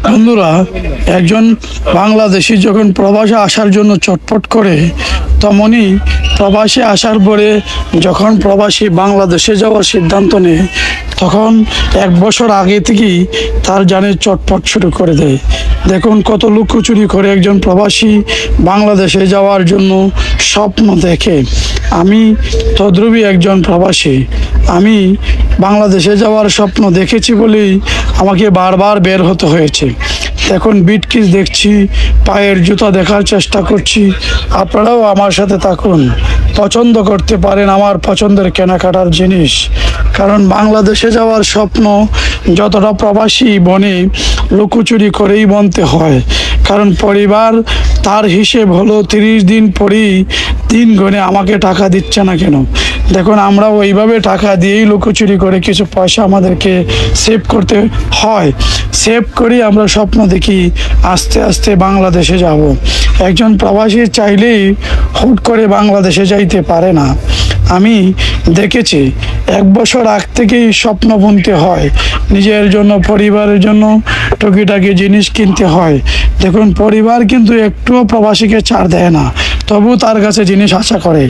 বন্ধুরা, একজন বাংলাদেশি যখন প্রবাসে আসার জন্য চটপট করে, তেমনই প্রবাসে আসার পরে যখন প্রবাসী বাংলাদেশে যাওয়ার সিদ্ধান্ত নেয়, তখন 1 বছর আগে থেকেই তার জানে চটপট শুরু করে দেয়। দেখুন কত লুকোচুরি করে একজন প্রবাসী বাংলাদেশে যাওয়ার জন্য স্বপ্ন দেখে। আমি তদ্রুপই একজন প্রবাসী। আমি বাংলাদেশে যাওয়ার স্বপ্ন দেখেছি বলেই আমাকে বারবার বের হতে হয়েছে। এখন বিটকিস দেখছি, পায়ের জুতা দেখার চেষ্টা করছি। আপনারাও আমার সাথে থাকুন, পছন্দ করতে পারেন আমার পছন্দের কেনাকাটার জিনিস। কারণ বাংলাদেশে যাওয়ার স্বপ্ন যতটা প্রবাসী বনে, লুকোচুরি করেই বনতে হয়। কারণ পরিবার তার হিসেব হলো 30 দিন পরেই দিন গণে আমাকে টাকা দিচ্ছে না কেন। দেখুন আমরা ওইভাবে টাকা দিয়েই লুকোচুরি করে কিছু পয়সা আমাদেরকে সেভ করতে হয়। সেভ করেই আমরা স্বপ্ন দেখি আস্তে আস্তে বাংলাদেশে যাব। একজন প্রবাসী চাইলেই হুট করে বাংলাদেশে যাইতে পারে না। আমি দেখেছি 1 বছর আগ থেকেই স্বপ্ন বুনতে হয়, নিজের জন্য পরিবারের জন্য টুকিটাকি জিনিস কিনতে হয়। দেখুন পরিবার কিন্তু একটুও প্রবাসীকে ছাড় দেয় না, তবু তার কাছে জিনিস আশা করে।